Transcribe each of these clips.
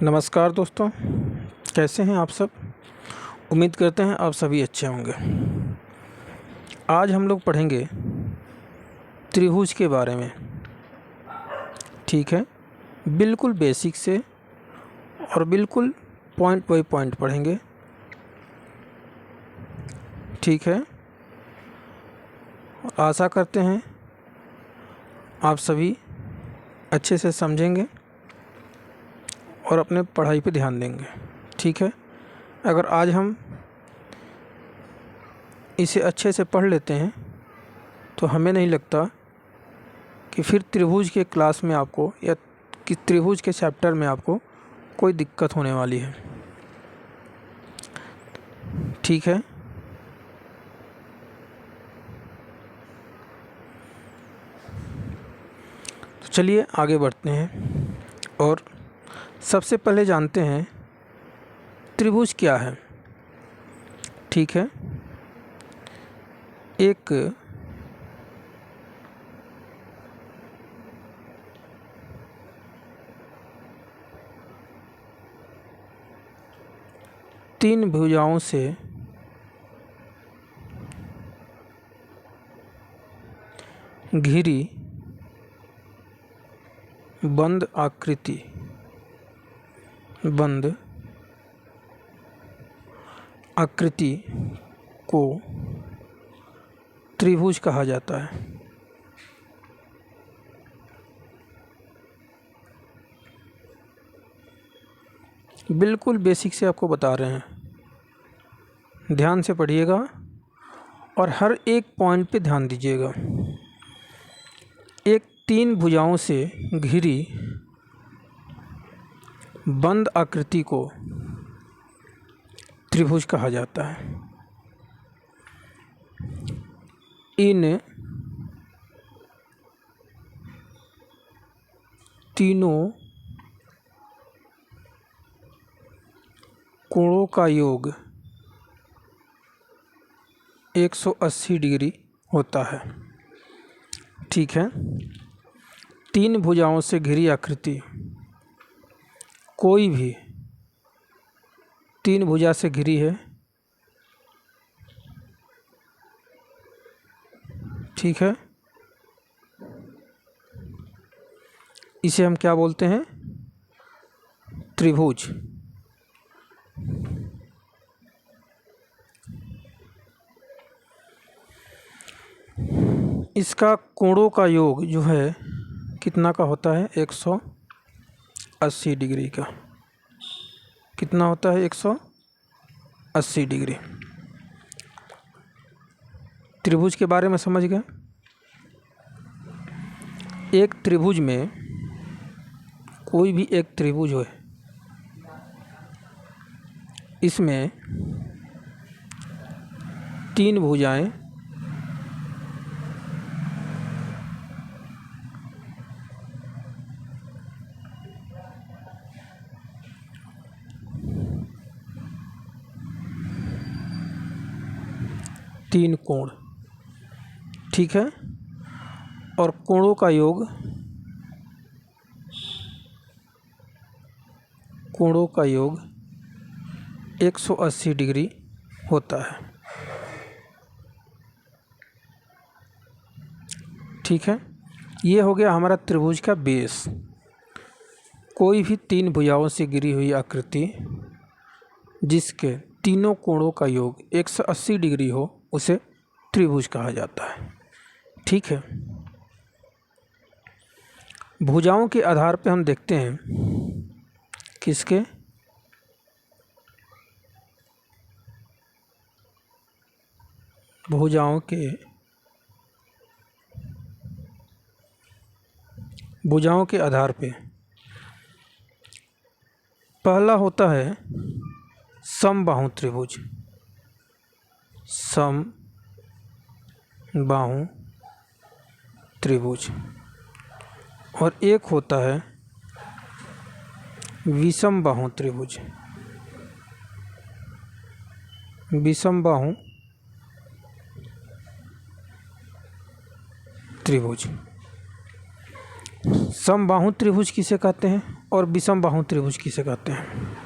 नमस्कार दोस्तों, कैसे हैं आप सब। उम्मीद करते हैं आप सभी अच्छे होंगे। आज हम लोग पढ़ेंगे त्रिभुज के बारे में। ठीक है, बिल्कुल बेसिक से और बिल्कुल पॉइंट बाय पॉइंट पढ़ेंगे। ठीक है, आशा करते हैं आप सभी अच्छे से समझेंगे और अपने पढ़ाई पे ध्यान देंगे। ठीक है, अगर आज हम इसे अच्छे से पढ़ लेते हैं तो हमें नहीं लगता कि फिर त्रिभुज के क्लास में आपको या कि त्रिभुज के चैप्टर में आपको कोई दिक्कत होने वाली है। ठीक है, तो चलिए आगे बढ़ते हैं और सबसे पहले जानते हैं त्रिभुज क्या है। ठीक है, एक तीन भुजाओं से घिरी बंद आकृति को त्रिभुज कहा जाता है। बिल्कुल बेसिक से आपको बता रहे हैं, ध्यान से पढ़िएगा और हर एक पॉइंट पे ध्यान दीजिएगा। एक तीन भुजाओं से घिरी बंद आकृति को त्रिभुज कहा जाता है। इन तीनों कोणों का योग 180 डिग्री होता है। ठीक है, तीन भुजाओं से घिरी आकृति, कोई भी तीन भुजा से घिरी है। ठीक है, इसे हम क्या बोलते हैं? त्रिभुज। इसका कोणों का योग जो है कितना का होता है? 180 डिग्री का। कितना होता है? 180 डिग्री। त्रिभुज के बारे में समझ गए। एक त्रिभुज में कोई भी एक त्रिभुज हो, इसमें तीन भुजाएं तीन कोण। ठीक है, और कोणों का योग 180 डिग्री होता है। ठीक है, ये हो गया हमारा त्रिभुज का बेस। कोई भी तीन भुजाओं से घिरी हुई आकृति जिसके तीनों कोणों का योग 180 डिग्री हो उसे त्रिभुज कहा जाता है। ठीक है, भुजाओं के आधार पे हम देखते हैं किसके? भुजाओं के आधार पे पहला होता है समबाहु त्रिभुज। समबाहु त्रिभुज। और एक होता है विषमबाहु त्रिभुज। विषमबाहु त्रिभुज। समबाहु त्रिभुज किसे कहते हैं और विषम बाहु त्रिभुज किसे कहते हैं?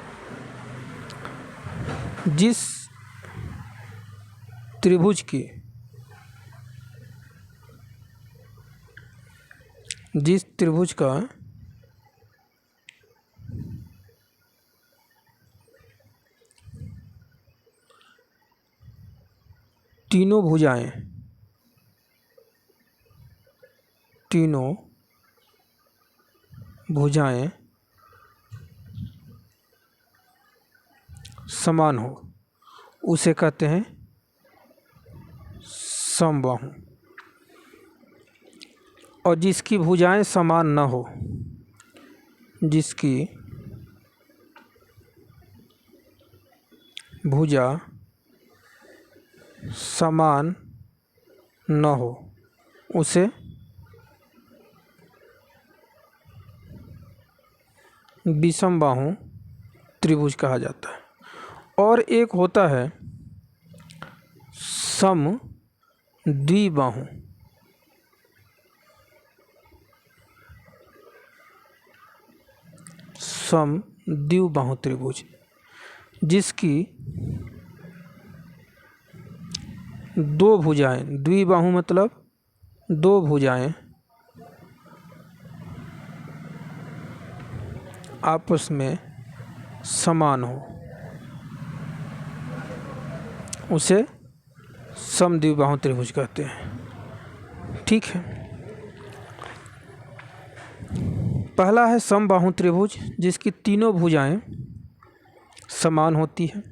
जिस त्रिभुज का तीनों भुजाएं समान हो उसे कहते हैं समबाहु। और जिसकी भुजाएं समान न हो, जिसकी भुजा समान न हो उसे विषम बाहु त्रिभुज कहा जाता है। और एक होता है सम द्विबाहु। सम द्विबाहु त्रिभुज, जिसकी दो भुजाएं, द्विबाहु मतलब दो भुजाएं आपस में समान हो उसे समद्विबाहु त्रिभुज कहते हैं। ठीक है। पहला है समबाहु त्रिभुज, जिसकी तीनों भुजाएं समान होती हैं।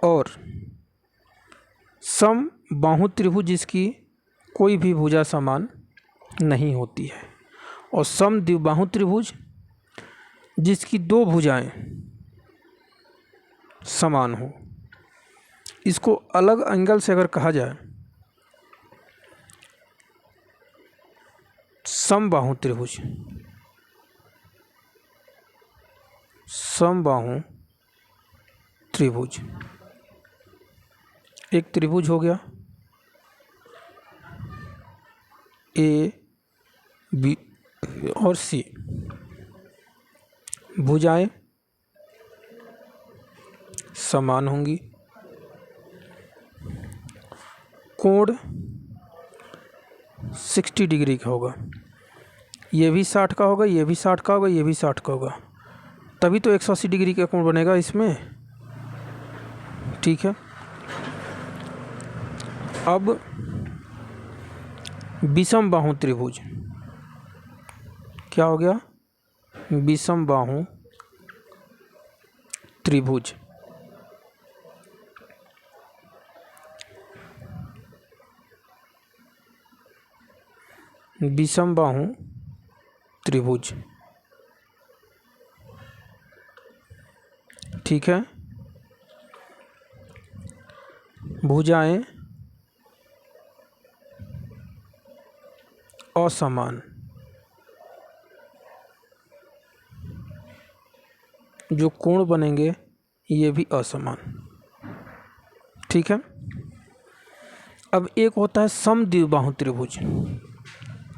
और समबाहु त्रिभुज, जिसकी कोई भी भुजा समान नहीं होती है। और समद्विबाहु त्रिभुज, जिसकी दो भुजाएं समान हो। इसको अलग एंगल से अगर कहा जाए, समबाहु त्रिभुज, समबाहु त्रिभुज एक त्रिभुज हो गया, ए बी और सी। भुजाएं समान होंगी, कोण 60 डिग्री का होगा। ये भी 60 का होगा, ये भी 60 का होगा, ये भी 60 का होगा, तभी तो 180 डिग्री का कोण बनेगा इसमें। ठीक है। अब विषम बाहु त्रिभुज क्या हो गया? विषम बाहु त्रिभुज विषम बाहु त्रिभुज। ठीक है। भुजाएं असमान, जो कोण बनेंगे ये भी असमान। ठीक है। अब एक होता है समद्विबाहु त्रिभुज।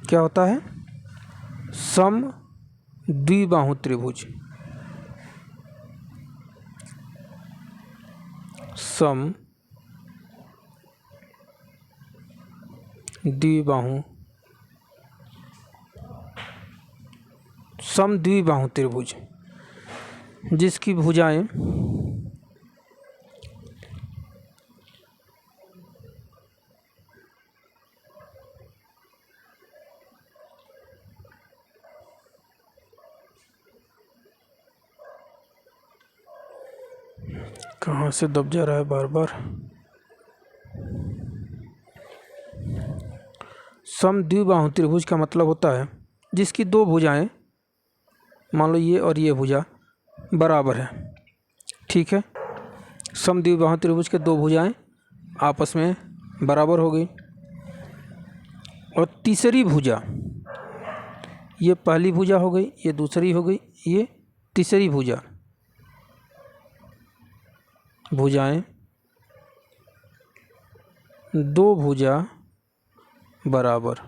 क्या होता है? समद्विबाहु त्रिभुज। समद्विबाहु त्रिभुज, जिसकी भुजाएं कहाँ से दब जा रहा है बार बार। समद्विबाहु त्रिभुज का मतलब होता है जिसकी दो भुजाएं, मान लो ये और ये भुजा बराबर है। ठीक है। समद्विबाहु त्रिभुज के दो भुजाएं आपस में बराबर हो गई। और तीसरी भुजा, ये पहली भुजा हो गई, ये दूसरी हो गई, ये तीसरी भुजा, भुजाएं दो भुजा बराबर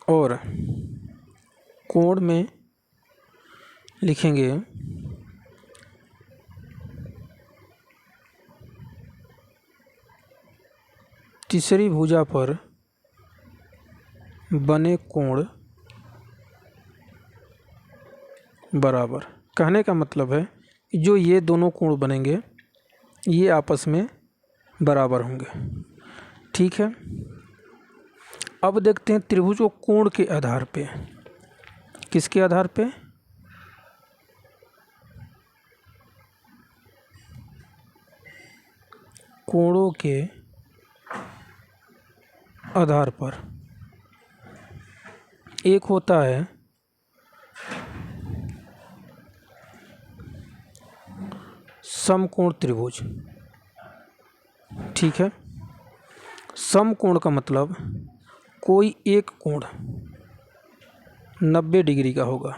और कोण में लिखेंगे तीसरी भुजा पर बने कोण बराबर। कहने का मतलब है कि जो ये दोनों कोण बनेंगे ये आपस में बराबर होंगे। ठीक है, अब देखते हैं त्रिभुज को कोण के आधार पे। किसके आधार पे? कोणों के आधार पर। एक होता है समकोण त्रिभुज। ठीक है, समकोण का मतलब कोई एक कोण 90 डिग्री का होगा।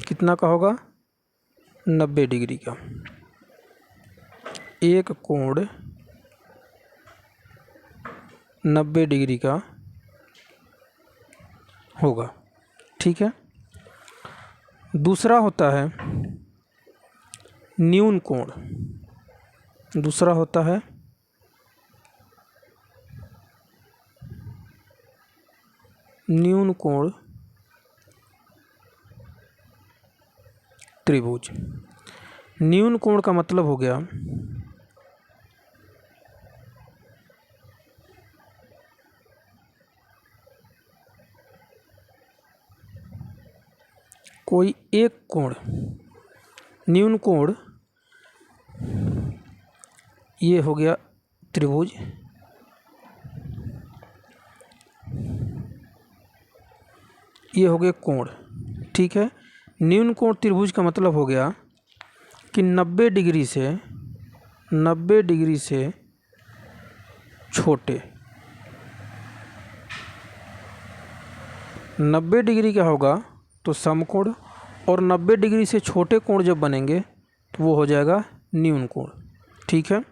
कितना का होगा? 90 डिग्री का। एक कोण 90 डिग्री का होगा। ठीक है, दूसरा होता है न्यून कोण। दूसरा होता है न्यून कोण त्रिभुज। न्यून कोण का मतलब हो गया कोई एक कोण। न्यून कोण ये हो गया त्रिभुज, ये हो गया कोण। ठीक है, न्यून कोण त्रिभुज का मतलब हो गया कि 90 डिग्री से छोटे। 90 डिग्री का होगा तो समकोण, और 90 डिग्री से छोटे कोण जब बनेंगे तो वो हो जाएगा न्यून कोण। ठीक है,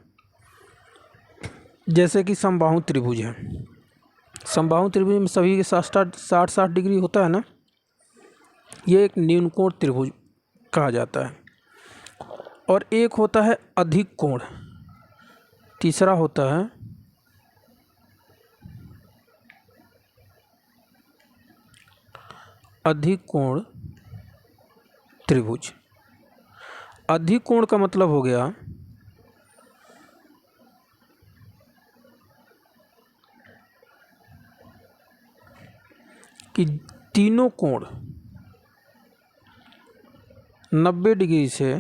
जैसे कि समबाहु त्रिभुज है। समबाहु त्रिभुज में सभी के 60-60 डिग्री होता है ना, ये एक न्यून कोण त्रिभुज कहा जाता है। और एक होता है अधिक कोण। तीसरा होता है अधिक कोण त्रिभुज। अधिक कोण का मतलब हो गया कि तीनों कोण 90 डिग्री से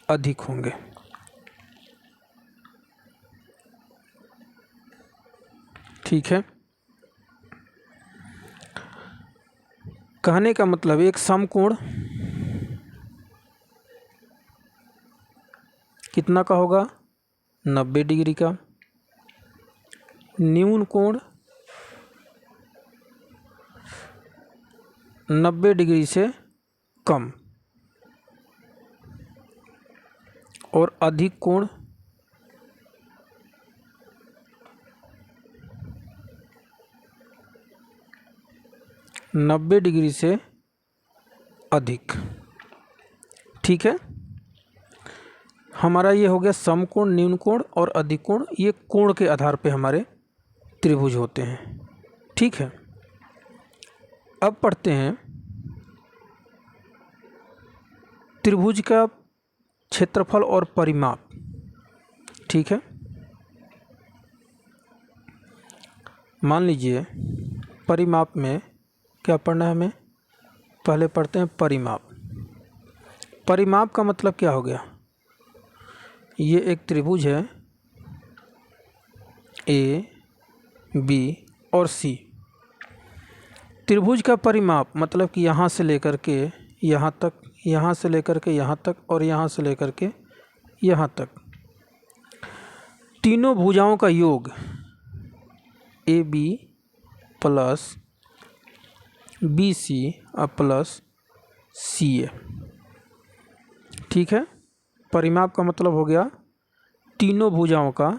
अधिक होंगे। ठीक है, कहने का मतलब एक समकोण कितना का होगा? 90 डिग्री का। न्यून कोण 90 डिग्री से कम, और अधिक कोण 90 डिग्री से अधिक। ठीक है, हमारा ये हो गया समकोण, न्यून कोण और अधिक कोण। ये कोण के आधार पे हमारे त्रिभुज होते हैं। ठीक है, अब पढ़ते हैं त्रिभुज का क्षेत्रफल और परिमाप। ठीक है, मान लीजिए परिमाप में क्या पढ़ना है हमें? पहले पढ़ते हैं परिमाप। परिमाप का मतलब क्या हो गया? ये एक त्रिभुज है ए, बी और सी। त्रिभुज का परिमाप मतलब कि यहाँ से लेकर के यहाँ तक, यहाँ से लेकर के यहाँ तक, और यहाँ से लेकर के यहाँ तक, तीनों भुजाओं का योग A B plus B C plus C A. ठीक है, परिमाप का मतलब हो गया तीनों भुजाओं का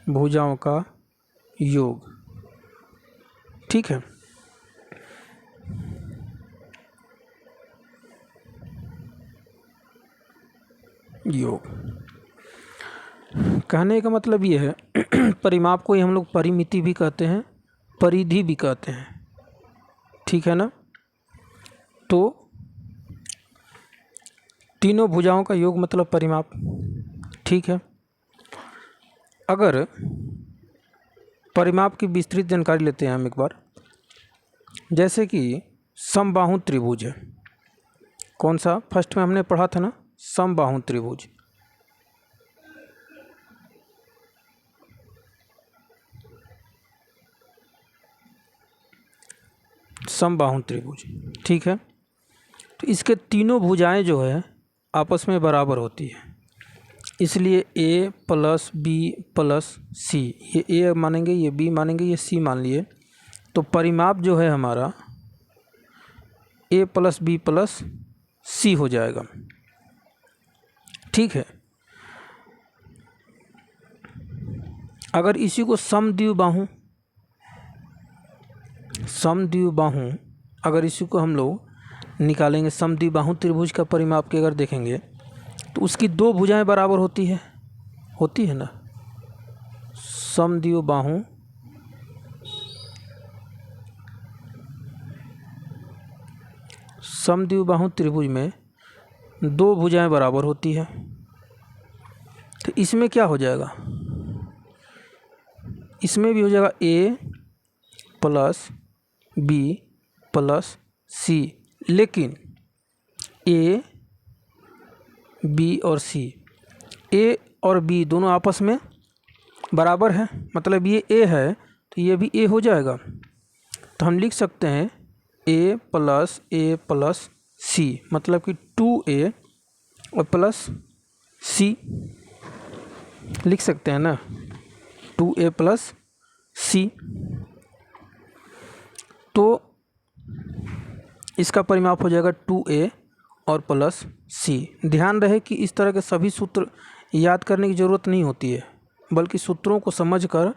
भुजाओं का योग। ठीक है। योग कहने का मतलब ये है परिमाप को ही हम लोग परिमिति भी कहते हैं, परिधि भी कहते हैं। ठीक है ना। तो तीनों भुजाओं का योग मतलब परिमाप। ठीक है। अगर परिमाप की विस्तृत जानकारी लेते हैं हम एक बार, जैसे कि समबाहु त्रिभुज है। कौन सा? फर्स्ट में हमने पढ़ा था ना, समबाहु त्रिभुज। समबाहु त्रिभुज। ठीक है। तो इसके तीनों भुजाएं जो है आपस में बराबर होती है, इसलिए a प्लस बी प्लस सी, ये a मानेंगे, ये b मानेंगे, ये c मान लिए। तो परिमाप जो है हमारा a प्लस बी प्लस सी हो जाएगा। ठीक है। अगर इसी को समद्विबाहु अगर इसी को हम लोग निकालेंगे, समद्विबाहु त्रिभुज का परिमाप के अगर देखेंगे तो उसकी दो भुजाएं बराबर होती है ना। समद्विबाहु त्रिभुज में दो भुजाएं बराबर होती है। तो इसमें क्या हो जाएगा? इसमें भी हो जाएगा a प्लस बी प्लस सी, लेकिन a b और c, a और b दोनों आपस में बराबर है, मतलब ये a है तो ये भी a हो जाएगा। तो हम लिख सकते हैं a प्लस c, मतलब कि 2a और प्लस c लिख सकते हैं ना, 2a प्लस c। तो इसका परिमाप हो जाएगा 2a और प्लस c। ध्यान रहे कि इस तरह के सभी सूत्र याद करने की ज़रूरत नहीं होती है, बल्कि सूत्रों को समझकर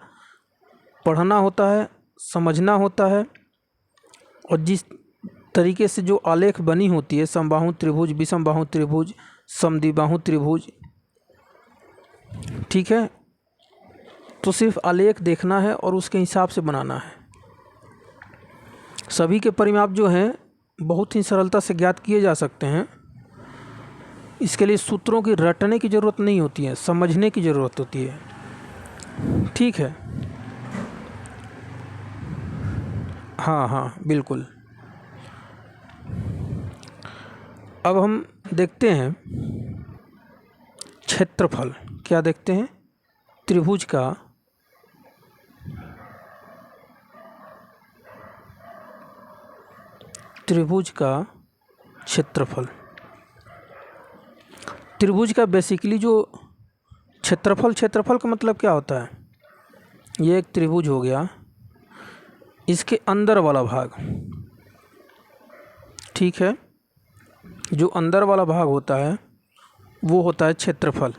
पढ़ना होता है, समझना होता है। और जिस तरीके से जो आलेख बनी होती है, समबाहु त्रिभुज, विषमबाहु त्रिभुज, समद्विबाहु त्रिभुज, ठीक है, तो सिर्फ आलेख देखना है और उसके हिसाब से बनाना है। सभी के परिमाप जो हैं बहुत ही सरलता से ज्ञात किए जा सकते हैं। इसके लिए सूत्रों की रटने की ज़रूरत नहीं होती है, समझने की ज़रूरत होती है। ठीक है। हाँ बिल्कुल। अब हम देखते हैं क्षेत्रफल। क्या देखते हैं? त्रिभुज का क्षेत्रफल। त्रिभुज का बेसिकली जो क्षेत्रफल का मतलब क्या होता है? ये एक त्रिभुज हो गया, इसके अंदर वाला भाग, ठीक है, जो अंदर वाला भाग होता है वो होता है क्षेत्रफल।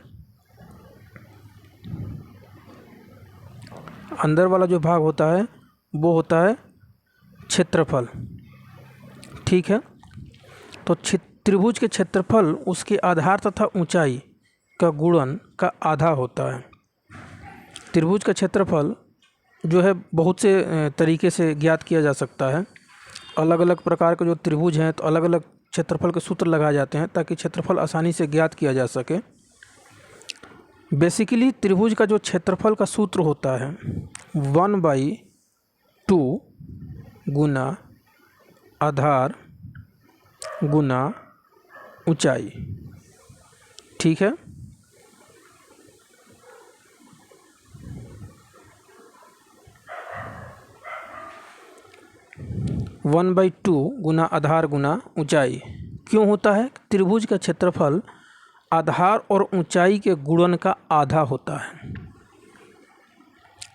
अंदर वाला जो भाग होता है वो होता है क्षेत्रफल। ठीक है। तो त्रिभुज के क्षेत्रफल उसके आधार तथा ऊंचाई का गुणन का आधा होता है। त्रिभुज का क्षेत्रफल जो है बहुत से तरीके से ज्ञात किया जा सकता है। अलग अलग प्रकार के जो त्रिभुज हैं तो अलग अलग क्षेत्रफल के सूत्र लगाए जाते हैं ताकि क्षेत्रफल आसानी से ज्ञात किया जा सके। बेसिकली त्रिभुज का जो क्षेत्रफल का सूत्र होता है 1/2 गुना आधार गुना ऊंचाई। ठीक है। वन बाई टू गुना आधार गुना ऊंचाई क्यों होता है? त्रिभुज का क्षेत्रफल आधार और ऊंचाई के गुणन का आधा होता है।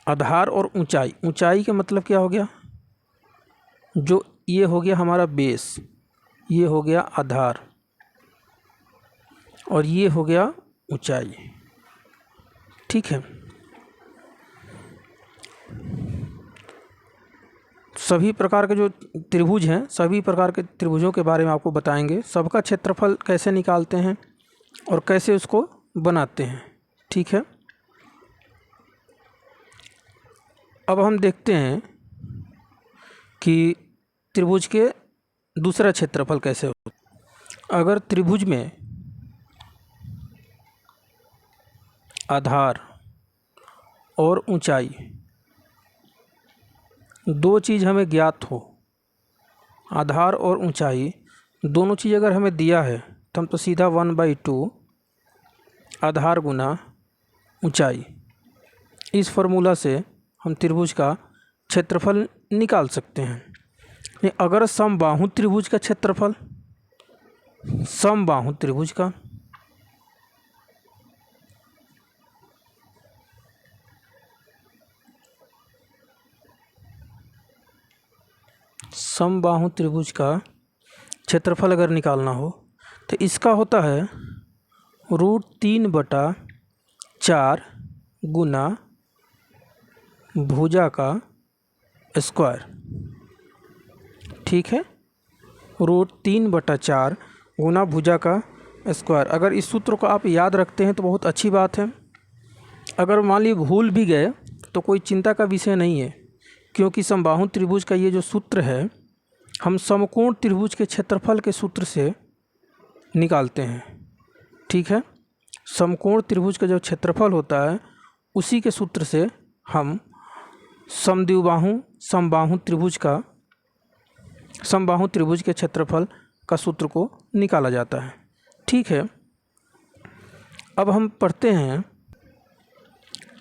आधार और ऊंचाई, ऊंचाई का मतलब क्या हो गया? जो ये हो गया हमारा बेस, ये हो गया आधार और ये हो गया ऊंचाई। ठीक है। सभी प्रकार के जो त्रिभुज हैं, सभी प्रकार के त्रिभुजों के बारे में आपको बताएंगे, सबका क्षेत्रफल कैसे निकालते हैं और कैसे उसको बनाते हैं। ठीक है, अब हम देखते हैं कि त्रिभुज के दूसरा क्षेत्रफल कैसे होता है। अगर त्रिभुज में आधार और ऊंचाई दो चीज़ हमें ज्ञात हो, आधार और ऊंचाई दोनों चीज़ अगर हमें दिया है तो हम तो सीधा 1/2 आधार गुना ऊंचाई, इस फार्मूला से हम त्रिभुज का क्षेत्रफल निकाल सकते हैं। अगर समबाहु त्रिभुज का क्षेत्रफल, समबाहु त्रिभुज का समबाहु त्रिभुज का क्षेत्रफल अगर निकालना हो तो इसका होता है √3/4 गुना भुजा का स्क्वायर। ठीक है, √3/4 गुना भुजा का स्क्वायर। अगर इस सूत्र को आप याद रखते हैं तो बहुत अच्छी बात है। अगर मान लीजिए भूल भी गए तो कोई चिंता का विषय नहीं है, क्योंकि समबाहु त्रिभुज का ये जो सूत्र है हम समकोण त्रिभुज के क्षेत्रफल के सूत्र से निकालते हैं। ठीक है, समकोण त्रिभुज का जो क्षेत्रफल होता है उसी के सूत्र से हम समबाहु त्रिभुज के क्षेत्रफल का सूत्र को निकाला जाता है। ठीक है, अब हम पढ़ते हैं,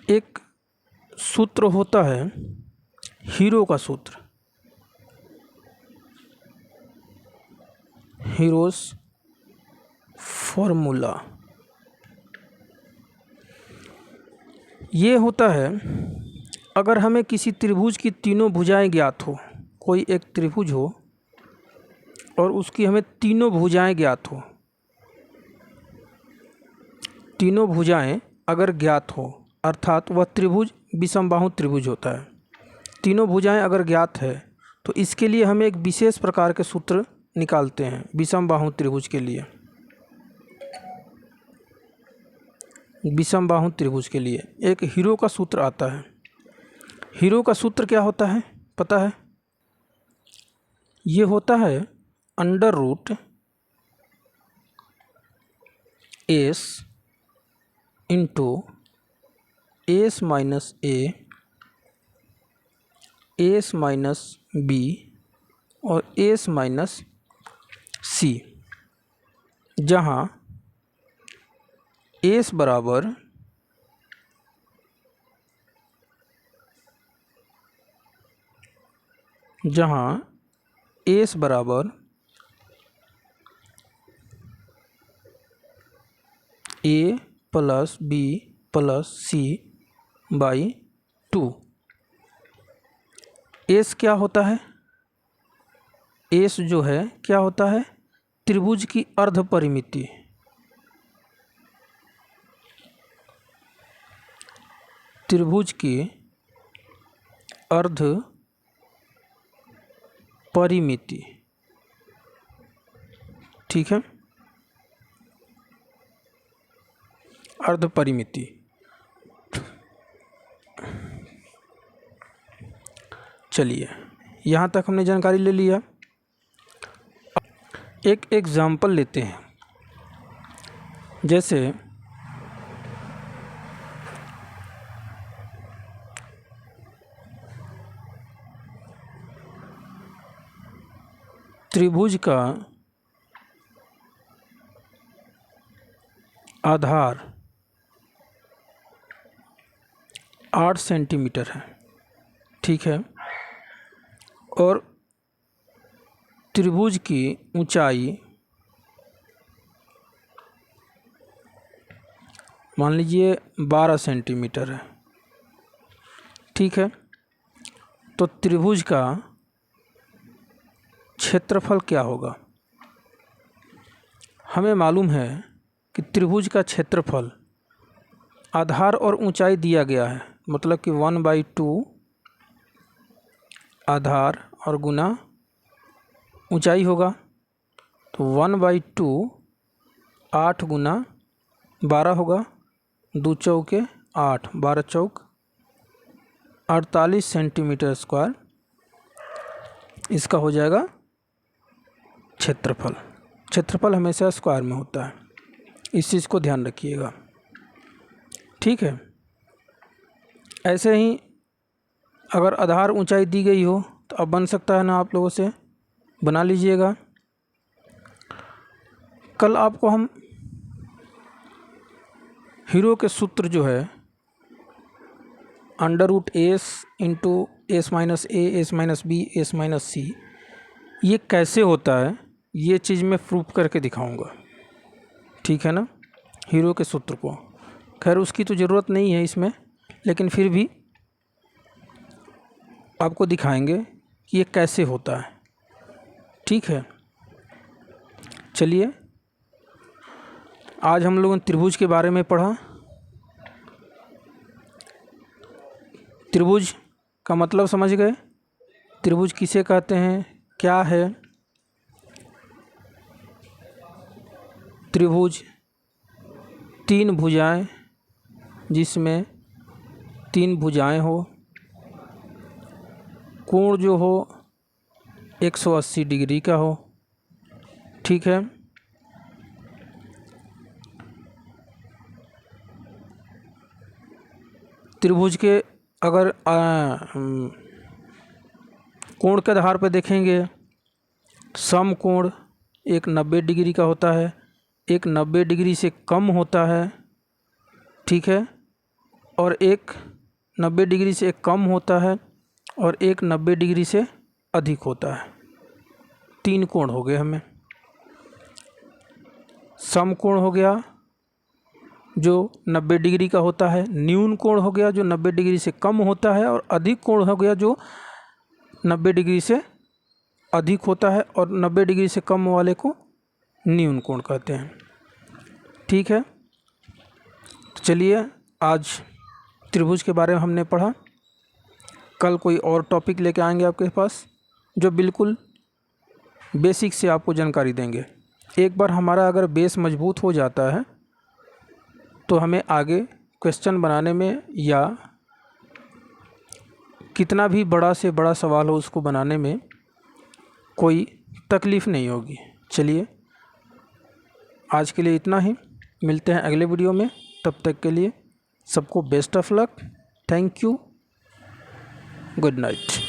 एक सूत्र होता है हीरो का सूत्र, हीरोस फॉर्मूला। ये होता है अगर हमें किसी त्रिभुज की तीनों भुजाएं ज्ञात हो, कोई एक त्रिभुज हो और उसकी हमें तीनों भुजाएं ज्ञात हो, तीनों भुजाएं अगर ज्ञात हो अर्थात वह त्रिभुज विषमबाहु त्रिभुज होता है। तीनों भुजाएं अगर ज्ञात है तो इसके लिए हमें एक विशेष प्रकार के सूत्र निकालते हैं विषमबाहु त्रिभुज के लिए। विषमबाहु त्रिभुज के लिए एक हीरो का सूत्र आता है। हीरो का सूत्र क्या होता है पता है? ये होता है √S into S minus A, S minus B और S माइनस C, जहाँ S बराबर A plus B plus C by 2। S क्या होता है? S जो है क्या होता है? त्रिभुज की अर्ध परिमिति। त्रिभुज की अर्ध परिमिति। ठीक है, अर्ध परिमिति। चलिए, यहाँ तक हमने जानकारी ले लिया। एक एग्जाम्पल लेते हैं, जैसे त्रिभुज का आधार 8 सेंटीमीटर है। ठीक है, और त्रिभुज की ऊंचाई मान लीजिए 12 सेंटीमीटर है। ठीक है, तो त्रिभुज का क्षेत्रफल क्या होगा? हमें मालूम है कि त्रिभुज का क्षेत्रफल आधार और ऊंचाई दिया गया है, मतलब कि 1/2 आधार और गुना ऊंचाई होगा, तो 1/2 8 गुना 12 होगा, 2 चौके 8, 12 चौक 48 सेंटीमीटर स्क्वायर इसका हो जाएगा क्षेत्रफल। क्षेत्रफल हमेशा स्क्वायर में होता है, इस चीज़ को ध्यान रखिएगा, ठीक है। ऐसे ही अगर आधार ऊंचाई दी गई हो तो अब बन सकता है ना, आप लोगों से बना लीजिएगा। कल आपको हम हीरो के सूत्र जो है √s into s minus a s minus b s minus c, ये कैसे होता है ये चीज़ मैं प्रूफ करके दिखाऊंगा, ठीक है ना। हीरो के सूत्र को, खैर उसकी तो ज़रूरत नहीं है इसमें, लेकिन फिर भी आपको दिखाएंगे कि ये कैसे होता है, ठीक है। चलिए, आज हम लोगों ने त्रिभुज के बारे में पढ़ा। त्रिभुज का मतलब समझ गए, त्रिभुज किसे कहते हैं, क्या है। त्रिभुज 3 भुजाएं, जिसमें 3 भुजाएं हो, कोण जो हो 180 डिग्री का हो, ठीक है। त्रिभुज के अगर कोण के आधार पर देखेंगे, समकोण एक 90 डिग्री का होता है, एक 90 डिग्री से कम होता है, ठीक है, और एक 90 डिग्री से कम होता है, और एक 90 डिग्री से अधिक होता है। 3 कोण हो गए हमें। समकोण हो गया जो 90 डिग्री का होता है, न्यून कोण हो गया जो 90 डिग्री से कम होता है, और अधिक कोण हो गया जो 90 डिग्री से अधिक होता है, और 90 डिग्री से कम वाले को न्यून कोण कहते हैं, ठीक है। तो चलिए, आज त्रिभुज के बारे में हमने पढ़ा। कल कोई और टॉपिक लेके आएंगे आपके पास जो बिल्कुल बेसिक से आपको जानकारी देंगे। एक बार हमारा अगर बेस मजबूत हो जाता है तो हमें आगे क्वेश्चन बनाने में या कितना भी बड़ा से बड़ा सवाल हो उसको बनाने में कोई तकलीफ़ नहीं होगी। चलिए, आज के लिए इतना ही, मिलते हैं अगले वीडियो में। तब तक के लिए सबको best of luck, thank you, good night.